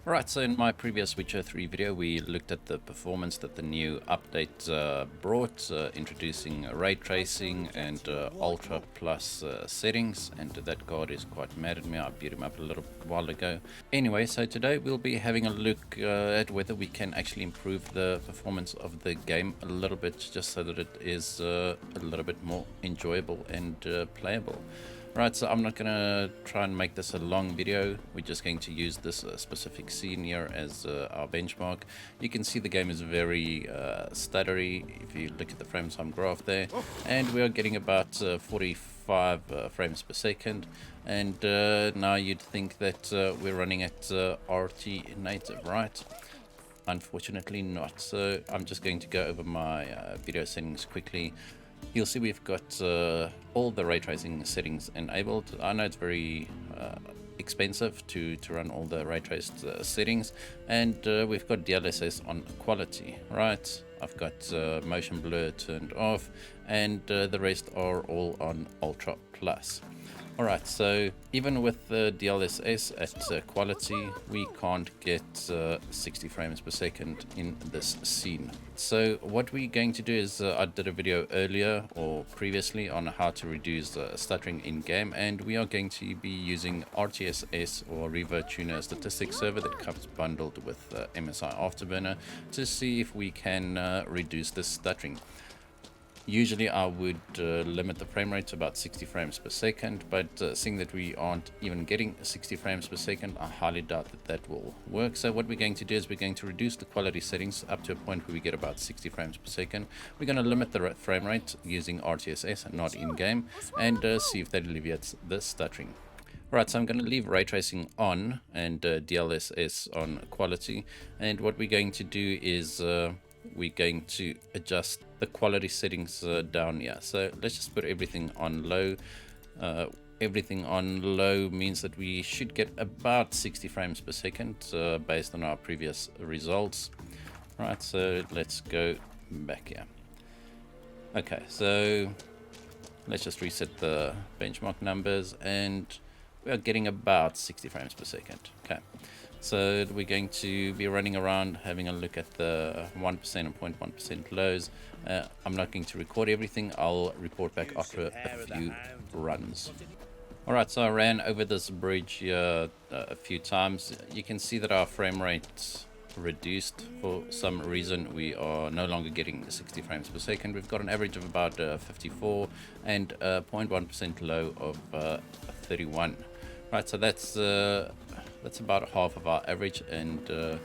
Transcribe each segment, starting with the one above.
Right, so in my previous Witcher 3 video, we looked at the performance that the new update brought, introducing ray tracing and Ultra Plus settings, and that card is quite mad at me. I beat him up a little while ago. Anyway, so today we'll be having a look at whether we can actually improve the performance of the game a little bit, just so that it is a little bit more enjoyable and playable. Right, so I'm not going to try and make this a long video. We're just going to use this specific scene here as our benchmark. You can see the game is very stuttery if you look at the frames time graph there. And we are getting about 45 frames per second. And now you'd think that we're running at RT native, right? Unfortunately not. So I'm just going to go over my video settings quickly. You'll see we've got all the ray tracing settings enabled. I know it's very expensive to run all the ray traced settings, and we've got DLSS on quality, right? I've got motion blur turned off, and the rest are all on Ultra Plus. Alright, so even with the DLSS at quality, we can't get 60 frames per second in this scene. So what we're going to do is, I did a video earlier or previously on how to reduce stuttering in game, and we are going to be using RTSS or Revert Tuner Statistics Server that comes bundled with MSI Afterburner to see if we can reduce the stuttering. Usually I would limit the frame rate to about 60 frames per second, but seeing that we aren't even getting 60 frames per second, I highly doubt that that will work. So what we're going to do is we're going to reduce the quality settings up to a point where we get about 60 frames per second. We're going to limit the frame rate using RTSS and not in-game, and see if that alleviates the stuttering. Right, so I'm going to leave ray tracing on and DLSS on quality, and what we're going to do is we're going to adjust the quality settings down here. So let's just put everything on low. Everything on low means that we should get about 60 frames per second based on our previous results. Right, so let's go back here. Okay, so let's just reset the benchmark numbers, and we are getting about 60 frames per second. Okay, so we're going to be running around having a look at the 1% and 0.1% lows. I'm not going to record everything. I'll report back after a few runs. Alright, so I ran over this bridge here a few times. You can see that our frame rate reduced for some reason. We are no longer getting 60 frames per second. We've got an average of about 54 and 0.1% low of 31. Right, so that's about half of our average, and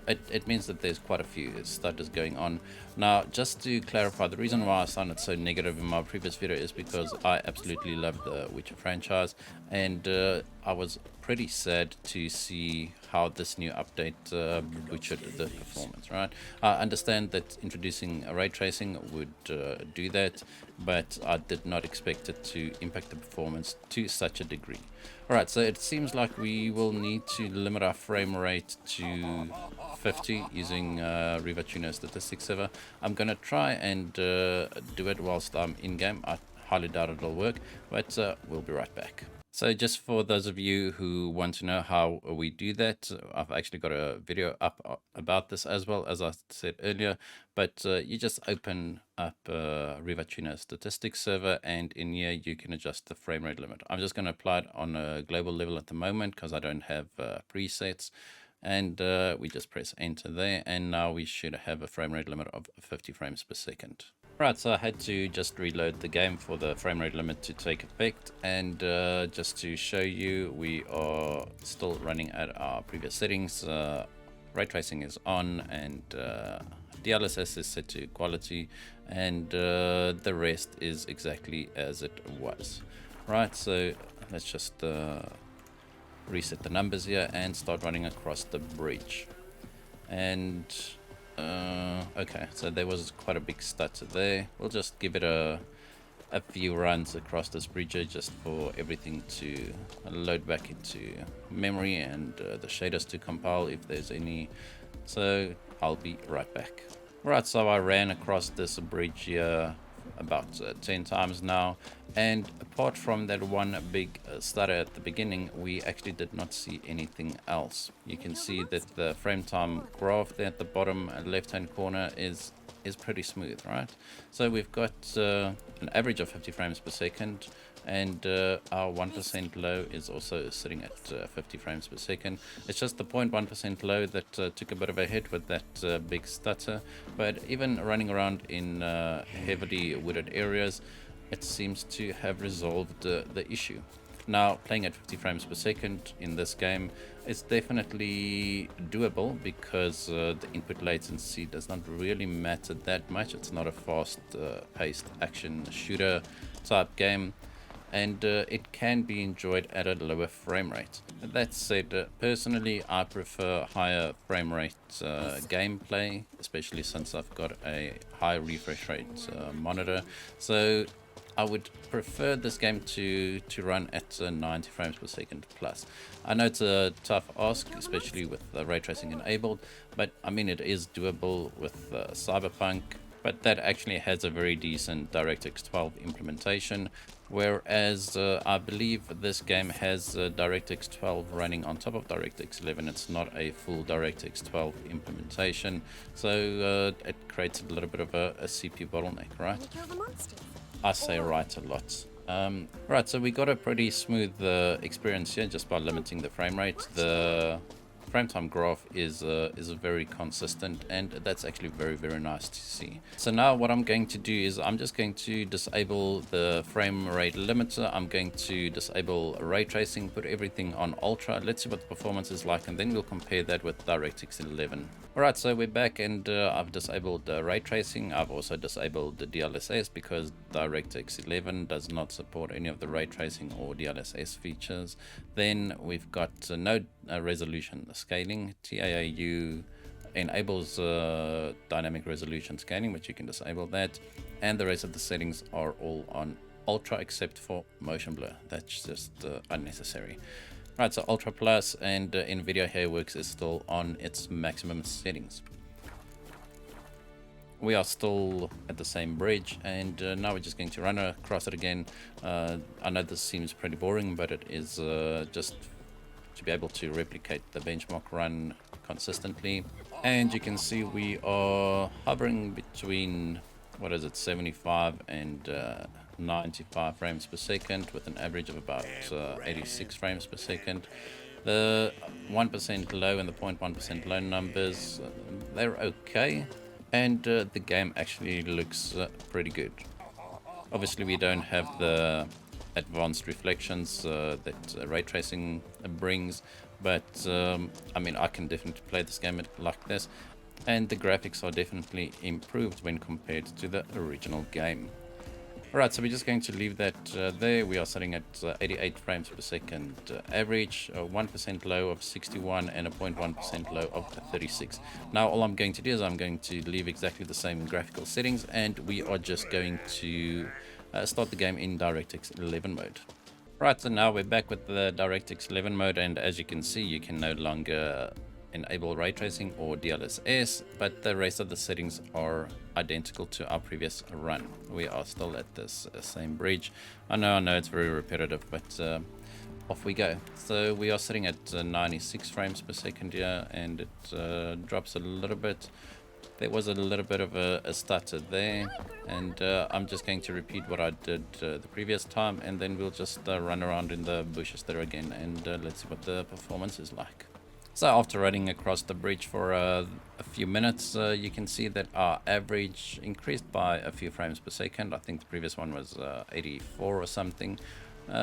it means that there's quite a few stutters going on. Now, just to clarify, the reason why I sounded so negative in my previous video is because I absolutely love the Witcher franchise, and I was pretty sad to see how this new update butchered the performance, right? I understand that introducing ray tracing would do that, but I did not expect it to impact the performance to such a degree. Alright, so it seems like we will need to limit our frame rate to 50 using Revert Tuner Statistics Server. I'm going to try and do it whilst I'm in-game. I highly doubt it'll work, but we'll be right back. So just for those of you who want to know how we do that, I've actually got a video up about this as well, as I said earlier. But you just open up Revert Tuner Statistics Server, and in here you can adjust the frame rate limit. I'm just going to apply it on a global level at the moment because I don't have presets. And we just press enter there, and now we should have a frame rate limit of 50 frames per second. Right, so I had to just reload the game for the frame rate limit to take effect, and just to show you, we are still running at our previous settings. Ray tracing is on, and DLSS is set to quality, and the rest is exactly as it was. Right, so let's just reset the numbers here and start running across the bridge. And okay, so there was quite a big stutter there. We'll just give it a few runs across this bridge here just for everything to load back into memory and the shaders to compile if there's any. So I'll be right back. Right, so I ran across this bridge here about 10 times now, and apart from that one big stutter at the beginning, we actually did not see anything else. You can see that the frame time graph there at the bottom left hand corner is pretty smooth, right? So we've got an average of 50 frames per second, and our 1% low is also sitting at 50 frames per second. It's just the 0.1% low that took a bit of a hit with that big stutter, but even running around in heavily wooded areas, it seems to have resolved the issue. Now, playing at 50 frames per second in this game is definitely doable because the input latency does not really matter that much. It's not a fast-paced action shooter type game, and it can be enjoyed at a lower frame rate. That said, personally, I prefer higher frame rate gameplay, especially since I've got a high refresh rate monitor. So I would prefer this game to run at 90 frames per second plus. I know it's a tough ask, especially with ray tracing enabled, but I mean it is doable with Cyberpunk, but that actually has a very decent DirectX 12 implementation, whereas I believe this game has DirectX 12 running on top of DirectX 11. It's not a full DirectX 12 implementation, so it creates a little bit of a CPU bottleneck, right? I say right a lot. Right, so we got a pretty smooth experience here just by limiting the frame rate. The frame time graph is very consistent, and that's actually very nice to see. So now what I'm going to do is I'm just going to disable the frame rate limiter. I'm going to disable ray tracing, put everything on ultra. Let's see what the performance is like, and then we'll compare that with DirectX 11. Alright, so we're back, and I've disabled ray tracing. I've also disabled the DLSS because DirectX 11 does not support any of the ray tracing or DLSS features. Then we've got no resolution scaling. TAAU enables dynamic resolution scaling, but you can disable that. And the rest of the settings are all on ultra except for motion blur. That's just unnecessary. Right, so Ultra Plus and NVIDIA Hairworks is still on its maximum settings. We are still at the same bridge, and now we're just going to run across it again. I know this seems pretty boring, but it is just to be able to replicate the benchmark run consistently. And you can see we are hovering between, what is it, 75 and 95 frames per second with an average of about 86 frames per second. The 1% low and the 0.1% low numbers, they're okay, and the game actually looks pretty good. Obviously we don't have the advanced reflections that ray tracing brings, but I mean I can definitely play this game like this, and the graphics are definitely improved when compared to the original game. Alright, so we're just going to leave that there. We are sitting at 88 frames per second average, 1% low of 61 and a 0.1% low of 36. Now all I'm going to do is I'm going to leave exactly the same graphical settings, and we are just going to start the game in DirectX 11 mode. Right, so now we're back with the DirectX 11 mode, and as you can see, you can no longer enable ray tracing or DLSS, but the rest of the settings are identical to our previous run. We are still at this same bridge. I know it's very repetitive, but off we go. So we are sitting at 96 frames per second here, and it drops a little bit. There was a little bit of a stutter there, and I'm just going to repeat what I did the previous time, and then we'll just run around in the bushes there again, and let's see what the performance is like. So after running across the bridge for a few minutes, you can see that our average increased by a few frames per second. I think the previous one was 84 or something.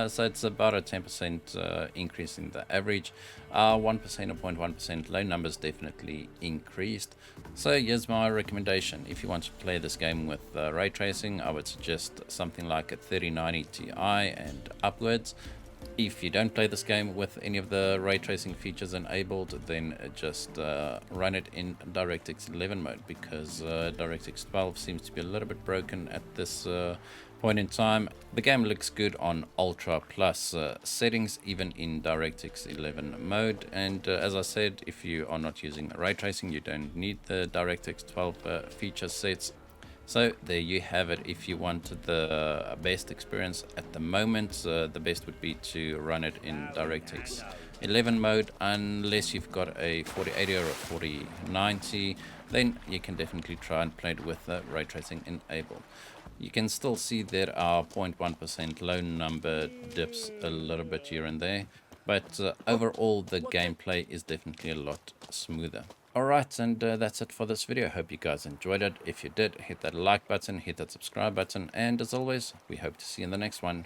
So it's about a 10% increase in the average. 1% or 0.1% low numbers definitely increased. So here's my recommendation. If you want to play this game with ray tracing, I would suggest something like a 3090 Ti and upwards. If you don't play this game with any of the ray tracing features enabled, then just run it in DirectX 11 mode, because DirectX 12 seems to be a little bit broken at this point in time. The game looks good on Ultra Plus settings, even in DirectX 11 mode. And as I said, if you are not using ray tracing, you don't need the DirectX 12 feature sets. So there you have it. If you wanted the best experience at the moment, the best would be to run it in DirectX 11 mode, unless you've got a 4080 or a 4090, then you can definitely try and play it with ray tracing enabled. You can still see there are 0.1% low number dips a little bit here and there, but overall the gameplay is definitely a lot smoother. Alright, and that's it for this video. Hope you guys enjoyed it. If you did, hit that like button, hit that subscribe button, and as always, we hope to see you in the next one.